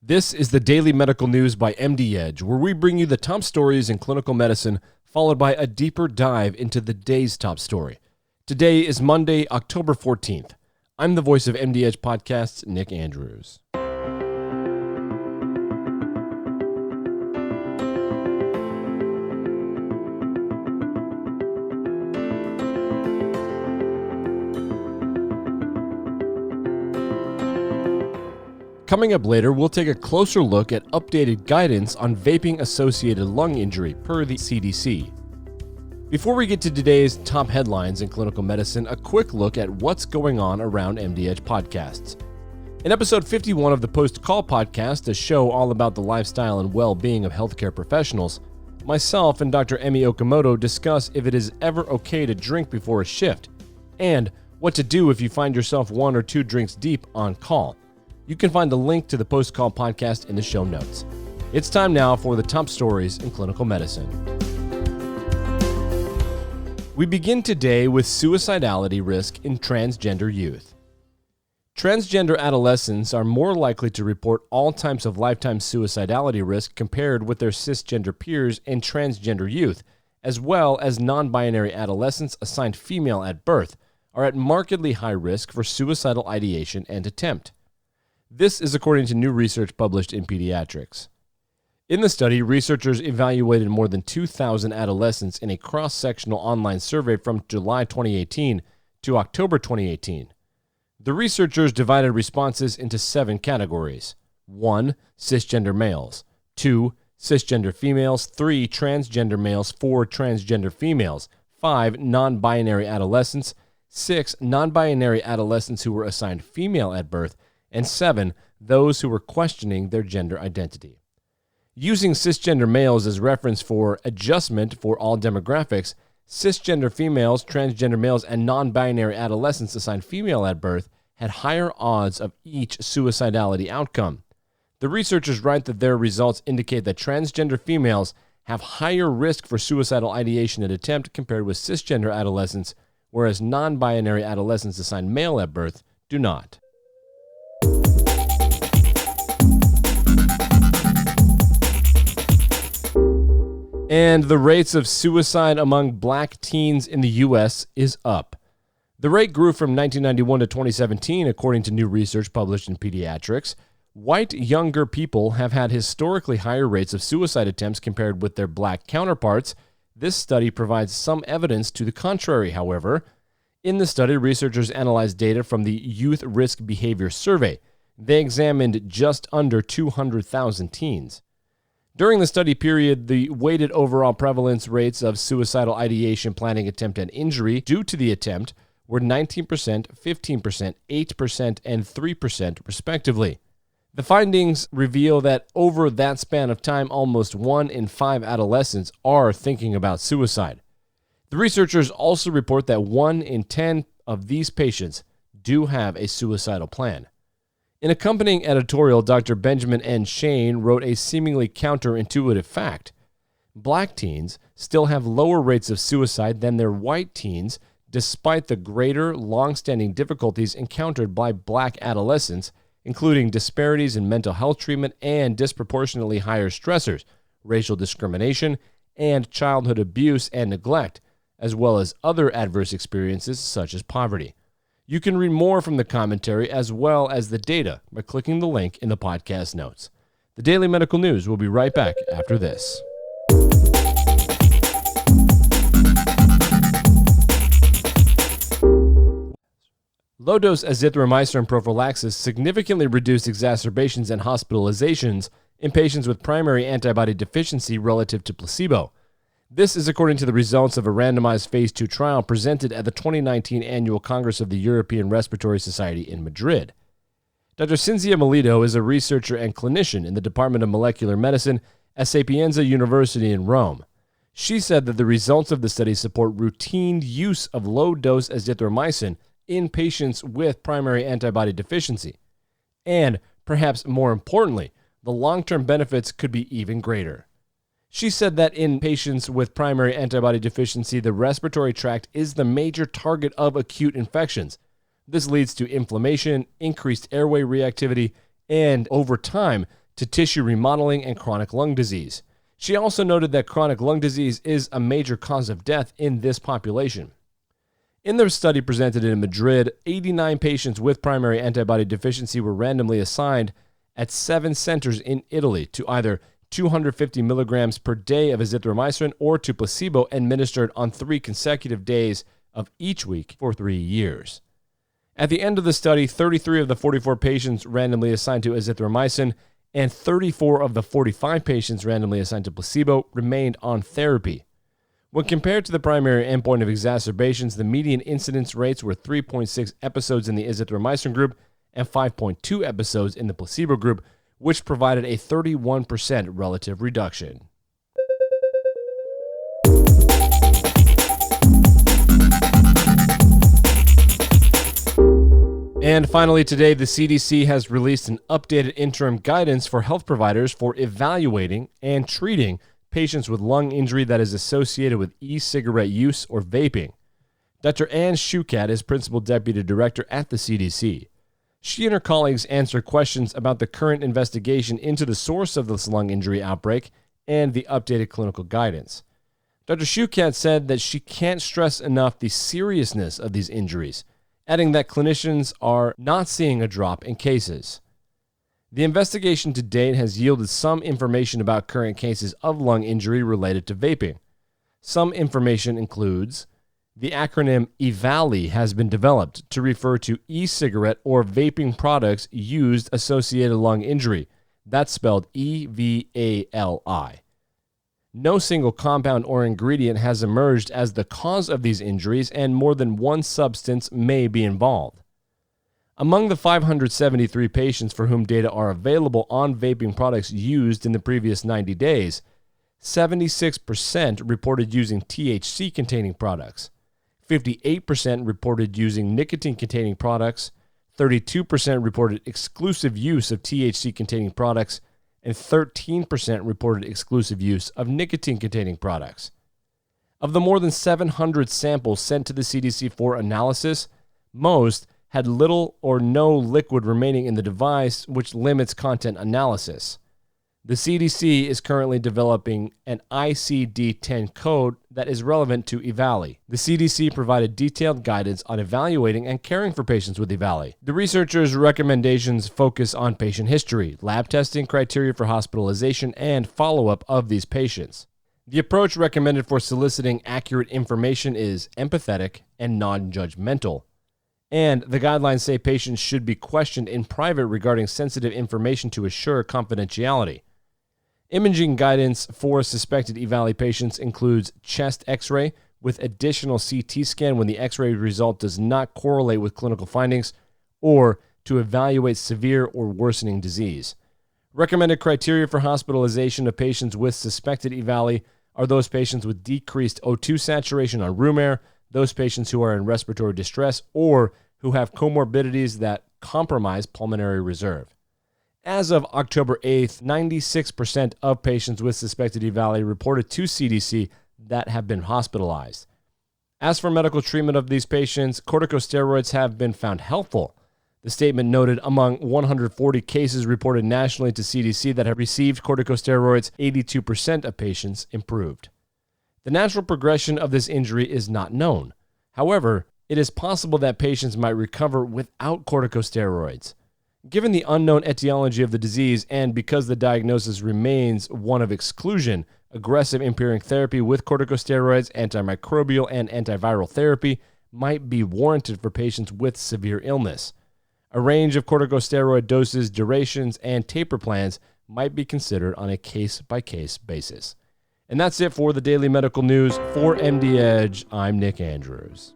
This is the Daily Medical News by MD Edge, where we bring you the top stories in clinical medicine, followed by a deeper dive into the day's top story. Today is Monday, October 14th. I'm the voice of MD Edge Podcasts, Nick Andrews. Coming up later, we'll take a closer look at updated guidance on vaping-associated lung injury per the CDC. Before we get to today's top headlines in clinical medicine, a quick look at what's going on around MD Edge podcasts. In episode 51 of the Post Call podcast, a show all about the lifestyle and well-being of healthcare professionals, myself and Dr. Emi Okamoto discuss if it is ever okay to drink before a shift, and what to do if you find yourself 1 or 2 drinks deep on call. You can find the link to the Post Call podcast in the show notes. It's time now for the top stories in clinical medicine. We begin today with suicidality risk in transgender youth. Transgender adolescents are more likely to report all types of lifetime suicidality risk compared with their cisgender peers and transgender youth, as well as non-binary adolescents assigned female at birth, are at markedly high risk for suicidal ideation and attempt. This is according to new research published in Pediatrics. In the study, researchers evaluated more than 2,000 adolescents in a cross-sectional online survey from July 2018 to October 2018. The researchers divided responses into 7 categories: 1. Cisgender males, 2. Cisgender females, 3. Transgender males, 4. Transgender females, 5. Non-binary adolescents, 6. Non-binary adolescents who were assigned female at birth, and 7. Those who were questioning their gender identity. Using cisgender males as reference for adjustment for all demographics, cisgender females, transgender males, and non-binary adolescents assigned female at birth had higher odds of each suicidality outcome. The researchers write that their results indicate that transgender females have higher risk for suicidal ideation and attempt compared with cisgender adolescents, whereas non-binary adolescents assigned male at birth do not. And the rates of suicide among black teens in the U.S. is up. The rate grew from 1991 to 2017, according to new research published in Pediatrics. White younger people have had historically higher rates of suicide attempts compared with their black counterparts. This study provides some evidence to the contrary, however. In the study, researchers analyzed data from the Youth Risk Behavior Survey. They examined just under 200,000 teens. During the study period, the weighted overall prevalence rates of suicidal ideation, planning, attempt, and injury due to the attempt were 19%, 15%, 8%, and 3%, respectively. The findings reveal that over that span of time, almost 1 in 5 adolescents are thinking about suicide. The researchers also report that 1 in 10 of these patients do have a suicidal plan. In accompanying editorial, Dr. Benjamin N. Shane wrote a seemingly counterintuitive fact. Black teens still have lower rates of suicide than their white teens, despite the greater, long-standing difficulties encountered by black adolescents, including disparities in mental health treatment and disproportionately higher stressors, racial discrimination, and childhood abuse and neglect, as well as other adverse experiences such as poverty. You can read more from the commentary as well as the data by clicking the link in the podcast notes. The Daily Medical News will be right back after this. Low-dose azithromycin prophylaxis significantly reduced exacerbations and hospitalizations in patients with primary antibody deficiency relative to placebo. This is according to the results of a randomized phase 2 trial presented at the 2019 Annual Congress of the European Respiratory Society in Madrid. Dr. Cinzia Melito is a researcher and clinician in the Department of Molecular Medicine at Sapienza University in Rome. She said that the results of the study support routine use of low-dose azithromycin in patients with primary antibody deficiency. And, perhaps more importantly, the long-term benefits could be even greater. She said that in patients with primary antibody deficiency, the respiratory tract is the major target of acute infections. This leads to inflammation, increased airway reactivity, and over time, to tissue remodeling and chronic lung disease. She also noted that chronic lung disease is a major cause of death in this population. In their study presented in Madrid, 89 patients with primary antibody deficiency were randomly assigned at 7 centers in Italy to either 250 milligrams per day of azithromycin or to placebo administered on 3 consecutive days of each week for 3 years. At the end of the study, 33 of the 44 patients randomly assigned to azithromycin and 34 of the 45 patients randomly assigned to placebo remained on therapy. When compared to the primary endpoint of exacerbations, the median incidence rates were 3.6 episodes in the azithromycin group and 5.2 episodes in the placebo group, which provided a 31% relative reduction. And finally today, the CDC has released an updated interim guidance for health providers for evaluating and treating patients with lung injury that is associated with e-cigarette use or vaping. Dr. Anne Schukat is Principal Deputy Director at the CDC. She and her colleagues answer questions about the current investigation into the source of this lung injury outbreak and the updated clinical guidance. Dr. Schukat said that she can't stress enough the seriousness of these injuries, adding that clinicians are not seeing a drop in cases. The investigation to date has yielded some information about current cases of lung injury related to vaping. Some information includes the acronym EVALI has been developed to refer to e-cigarette or vaping products used associated lung injury. That's spelled EVALI. No single compound or ingredient has emerged as the cause of these injuries, and more than one substance may be involved. Among the 573 patients for whom data are available on vaping products used in the previous 90 days, 76% reported using THC-containing products, 58% reported using nicotine-containing products, 32% reported exclusive use of THC-containing products, and 13% reported exclusive use of nicotine-containing products. Of the more than 700 samples sent to the CDC for analysis, most had little or no liquid remaining in the device, which limits content analysis. The CDC is currently developing an ICD-10 code that is relevant to EVALI. The CDC provided detailed guidance on evaluating and caring for patients with EVALI. The researchers' recommendations focus on patient history, lab testing criteria for hospitalization, and follow-up of these patients. The approach recommended for soliciting accurate information is empathetic and non-judgmental. And the guidelines say patients should be questioned in private regarding sensitive information to assure confidentiality. Imaging guidance for suspected EVALI patients includes chest x-ray with additional CT scan when the x-ray result does not correlate with clinical findings, or to evaluate severe or worsening disease. Recommended criteria for hospitalization of patients with suspected EVALI are those patients with decreased O2 saturation on room air, those patients who are in respiratory distress, or who have comorbidities that compromise pulmonary reserve. As of October 8th, 96% of patients with suspected EVALI reported to CDC that have been hospitalized. As for medical treatment of these patients, corticosteroids have been found helpful. The statement noted among 140 cases reported nationally to CDC that have received corticosteroids, 82% of patients improved. The natural progression of this injury is not known. However, it is possible that patients might recover without corticosteroids. Given the unknown etiology of the disease and because the diagnosis remains one of exclusion, aggressive empiric therapy with corticosteroids, antimicrobial, and antiviral therapy might be warranted for patients with severe illness. A range of corticosteroid doses, durations, and taper plans might be considered on a case-by-case basis. And that's it for the Daily Medical News. For MD Edge, I'm Nick Andrews.